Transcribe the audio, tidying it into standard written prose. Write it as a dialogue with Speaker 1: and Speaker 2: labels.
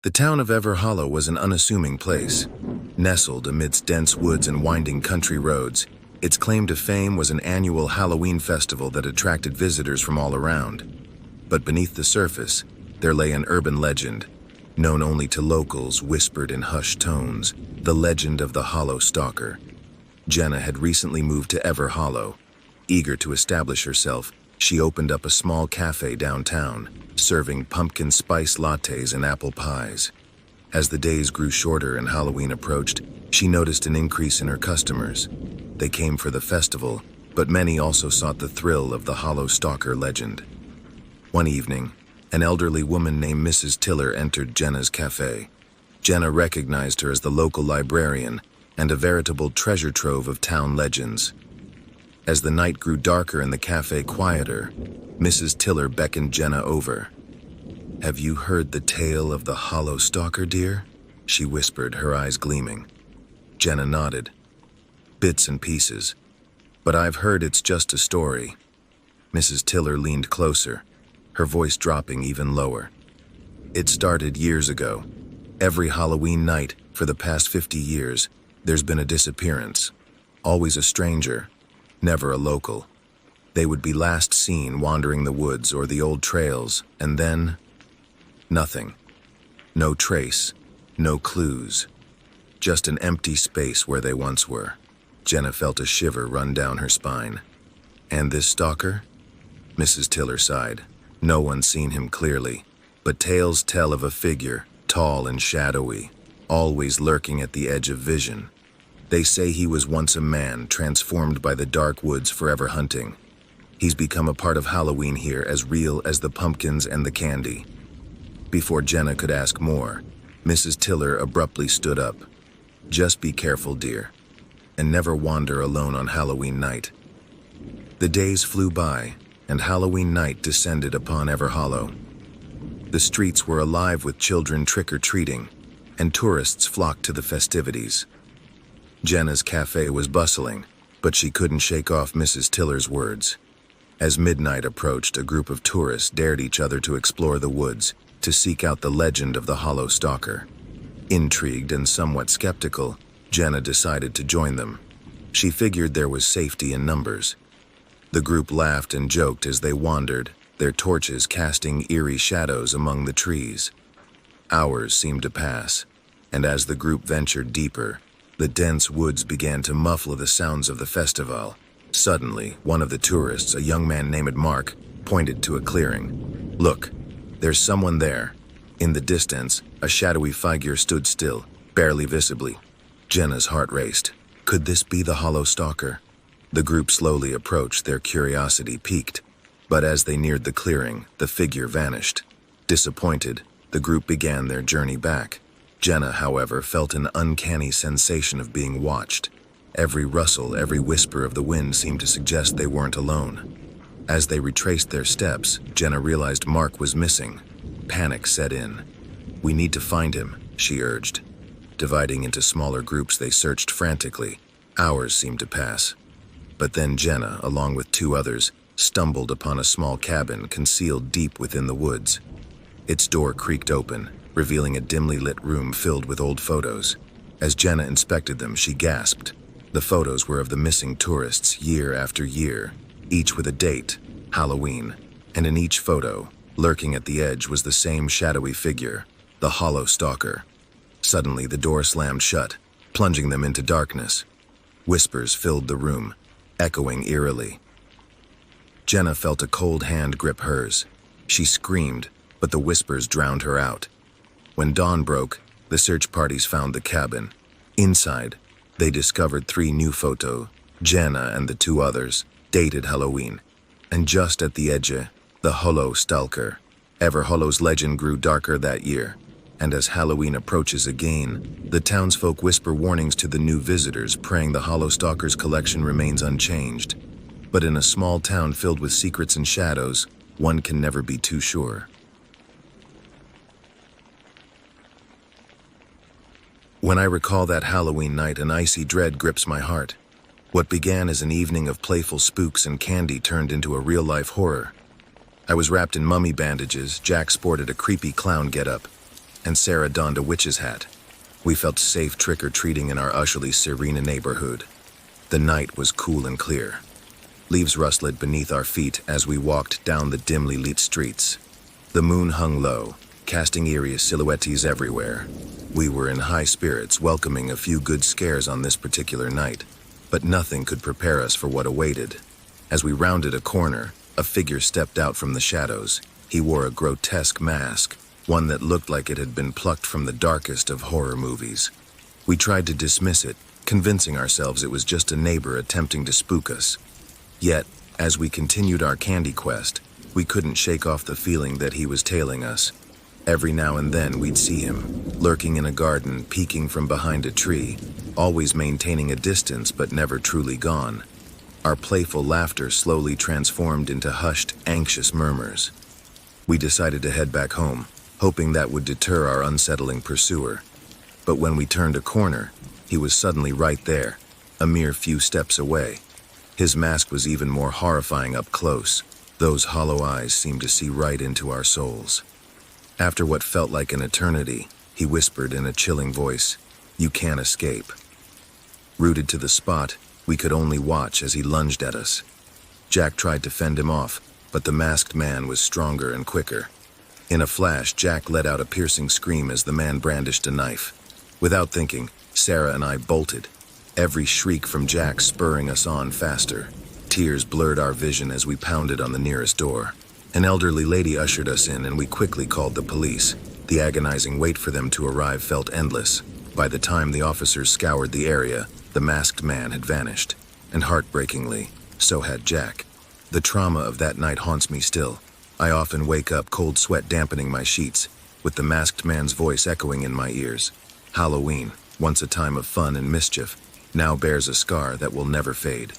Speaker 1: The town of Ever Hollow was an unassuming place. Nestled amidst dense woods and winding country roads, its claim to fame was an annual Halloween festival that attracted visitors from all around. But beneath the surface, there lay an urban legend, known only to locals, whispered in hushed tones, the legend of the Hollow Stalker. Jenna had recently moved to Ever Hollow. Eager to establish herself, she opened up a small cafe downtown, serving pumpkin spice lattes and apple pies. As the days grew shorter and Halloween approached, she noticed an increase in her customers. They came for the festival, but many also sought the thrill of the Hollow Stalker legend. One evening, an elderly woman named Mrs. Tiller entered Jenna's cafe. Jenna recognized her as the local librarian and a veritable treasure trove of town legends. As the night grew darker and the cafe quieter, Mrs. Tiller beckoned Jenna over. "Have you heard the tale of the Hollow Stalker, dear?" she whispered, her eyes gleaming. Jenna nodded. "Bits and pieces. But I've heard it's just a story." Mrs. Tiller leaned closer, her voice dropping even lower. "It started years ago. Every Halloween night, for the past 50 years, there's been a disappearance. Always a stranger, never a local. They would be last seen wandering the woods or the old trails, and then nothing. No trace, no clues. Just an empty space where they once were." Jenna felt a shiver run down her spine. "And this stalker?" Mrs. Tiller sighed. "No one's seen him clearly, but tales tell of a figure, tall and shadowy, always lurking at the edge of vision. They say he was once a man transformed by the dark woods forever hunting. He's become a part of Halloween here, as real as the pumpkins and the candy." Before Jenna could ask more, Mrs. Tiller abruptly stood up. "Just be careful, dear, and never wander alone on Halloween night." The days flew by, and Halloween night descended upon Ever Hollow. The streets were alive with children trick-or-treating, and tourists flocked to the festivities. Jenna's cafe was bustling, but she couldn't shake off Mrs. Tiller's words. As midnight approached, a group of tourists dared each other to explore the woods, to seek out the legend of the Hollow Stalker. Intrigued and somewhat skeptical, Jenna decided to join them. She figured there was safety in numbers. The group laughed and joked as they wandered, their torches casting eerie shadows among the trees. Hours seemed to pass, and as the group ventured deeper, the dense woods began to muffle the sounds of the festival. Suddenly, one of the tourists, a young man named Mark, pointed to a clearing. "Look, there's someone there." In the distance, a shadowy figure stood still, barely visibly. Jenna's heart raced. Could this be the Hollow Stalker? The group slowly approached, their curiosity piqued. But as they neared the clearing, the figure vanished. Disappointed, the group began their journey back. Jenna, however, felt an uncanny sensation of being watched. Every rustle, every whisper of the wind seemed to suggest they weren't alone. As they retraced their steps, Jenna realized Mark was missing. Panic set in. "We need to find him," she urged. Dividing into smaller groups, they searched frantically. Hours seemed to pass. But then Jenna, along with two others, stumbled upon a small cabin concealed deep within the woods. Its door creaked open, revealing a dimly lit room filled with old photos. As Jenna inspected them, she gasped. The photos were of the missing tourists year after year, each with a date, Halloween, and in each photo, lurking at the edge, was the same shadowy figure, the Hollow Stalker. Suddenly, the door slammed shut, plunging them into darkness. Whispers filled the room, echoing eerily. Jenna felt a cold hand grip hers. She screamed, but the whispers drowned her out. When dawn broke, the search parties found the cabin. Inside, they discovered 3 new photos, Jenna and the 2 others, dated Halloween. And just at the edge, the Hollow Stalker. Ever Hollow's legend grew darker that year, and as Halloween approaches again, the townsfolk whisper warnings to the new visitors, praying the Hollow Stalker's collection remains unchanged. But in a small town filled with secrets and shadows, one can never be too sure. When I recall that Halloween night, an icy dread grips my heart. What began as an evening of playful spooks and candy turned into a real-life horror. I was wrapped in mummy bandages, Jack sported a creepy clown getup, and Sarah donned a witch's hat. We felt safe trick-or-treating in our usually serene neighborhood. The night was cool and clear. Leaves rustled beneath our feet as we walked down the dimly lit streets. The moon hung low, casting eerie silhouettes everywhere. We were in high spirits, welcoming a few good scares on this particular night, but nothing could prepare us for what awaited. As we rounded a corner, a figure stepped out from the shadows. He wore a grotesque mask, one that looked like it had been plucked from the darkest of horror movies. We tried to dismiss it, convincing ourselves it was just a neighbor attempting to spook us. Yet, as we continued our candy quest, we couldn't shake off the feeling that he was tailing us. Every now and then we'd see him, lurking in a garden, peeking from behind a tree, always maintaining a distance but never truly gone. Our playful laughter slowly transformed into hushed, anxious murmurs. We decided to head back home, hoping that would deter our unsettling pursuer. But when we turned a corner, he was suddenly right there, a mere few steps away. His mask was even more horrifying up close. Those hollow eyes seemed to see right into our souls. After what felt like an eternity, he whispered in a chilling voice, "You can't escape." Rooted to the spot, we could only watch as he lunged at us. Jack tried to fend him off, but the masked man was stronger and quicker. In a flash, Jack let out a piercing scream as the man brandished a knife. Without thinking, Sarah and I bolted, every shriek from Jack spurring us on faster. Tears blurred our vision as we pounded on the nearest door. An elderly lady ushered us in and we quickly called the police. The agonizing wait for them to arrive felt endless. By the time the officers scoured the area, the masked man had vanished. And heartbreakingly, so had Jack. The trauma of that night haunts me still. I often wake up, cold sweat dampening my sheets, with the masked man's voice echoing in my ears. Halloween, once a time of fun and mischief, now bears a scar that will never fade.